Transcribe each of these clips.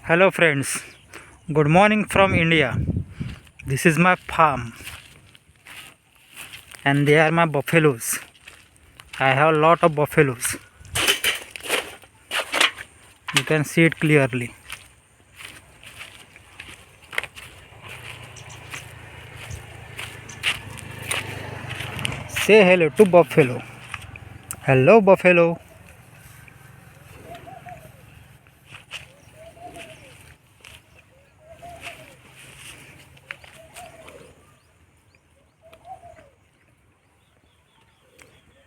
Hello friends, good morning from India. This is my farm and they are my buffaloes. I have a lot of buffaloes. You can see it clearly. Say hello to buffalo. Hello buffalo.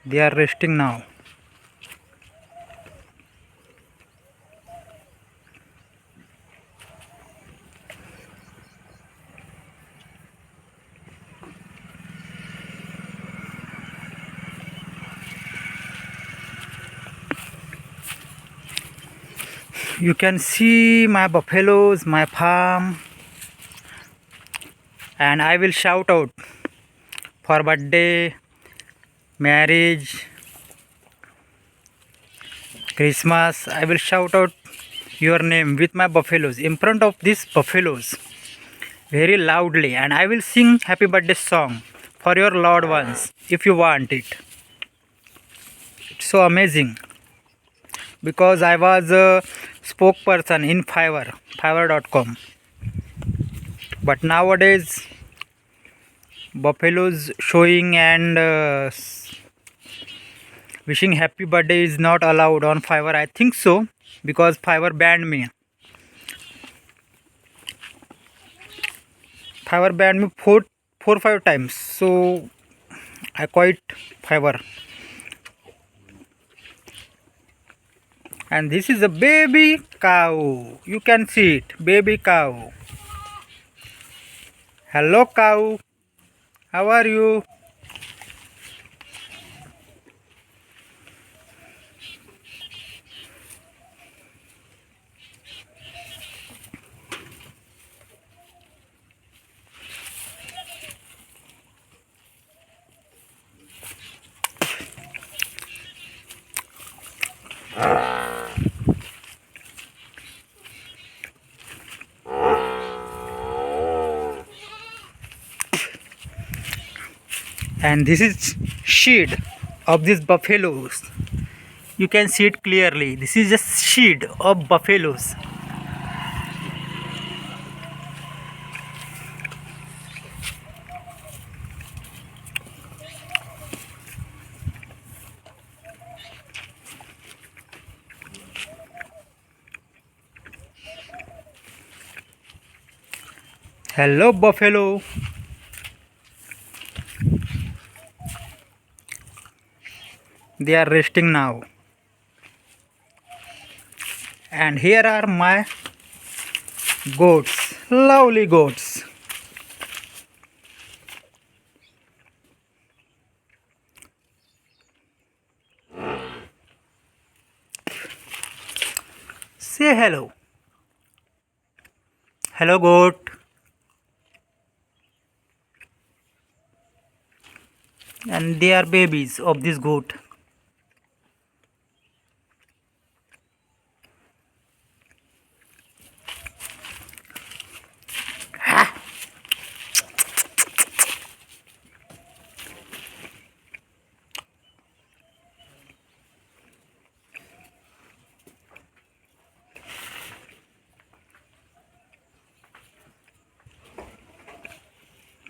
They are resting now. You can see my buffaloes, my farm, and I will shout out for birthday, marriage, Christmas. I will shout out your name with my buffaloes in front of these buffaloes very loudly, and I will sing happy birthday song for your loved ones if you want it. It's so amazing because I was a spokesperson in Fiverr.com. But nowadays, buffaloes showing and wishing happy birthday is not allowed on Fiverr. I think so because Fiverr banned me. Fiverr banned me four, 5 times. So I quit Fiverr. And this is a baby cow. You can see it, baby cow. Hello cow. How are you? And this is shed of these buffaloes. You can see it clearly. This is just shed of buffaloes. Hello buffalo. They are resting now. And here are my goats, lovely goats. Say hello. Hello goat. And they are babies of this goat.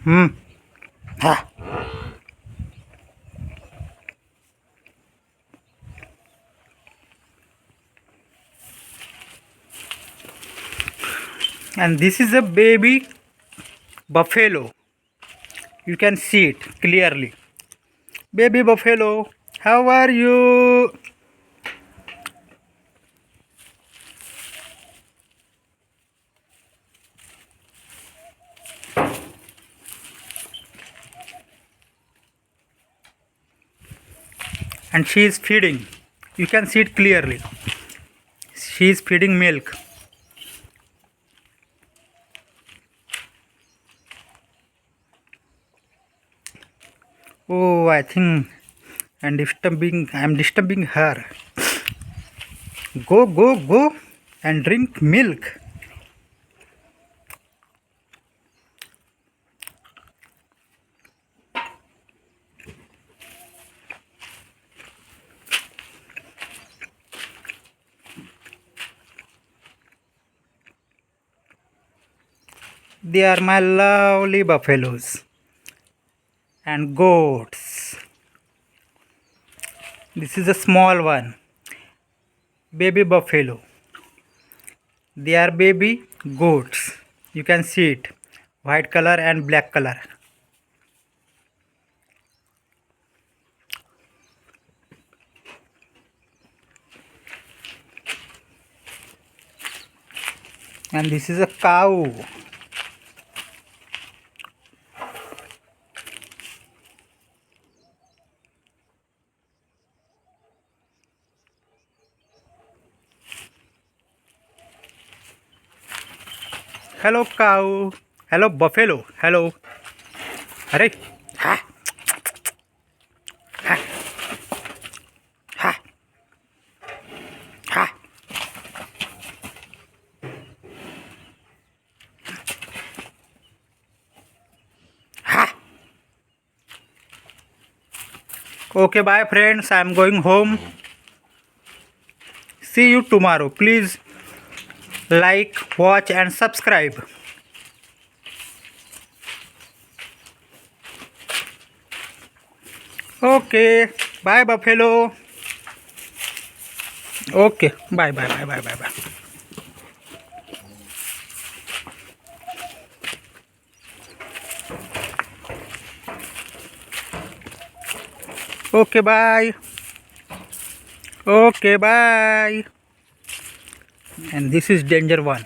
Hmm. Ha. And this is a baby buffalo. You can see it clearly. Baby buffalo, how are you? And she is feeding. You can see it clearly. She is feeding milk. Oh, I think I'm disturbing her. Go and drink milk. They are my lovely buffaloes and goats. This is a small one, baby buffalo. They are baby goats. You can see it, white color and black color. And this is a cow. Hello cow. Hello buffalo. Hello. अरे हा हा हा हा ha. Okay, bye friends. I am going home. See you tomorrow. Please like, watch, and subscribe. Okay, bye buffalo. Okay, bye bye bye bye bye bye. Okay, bye. Okay, bye. And this is danger one.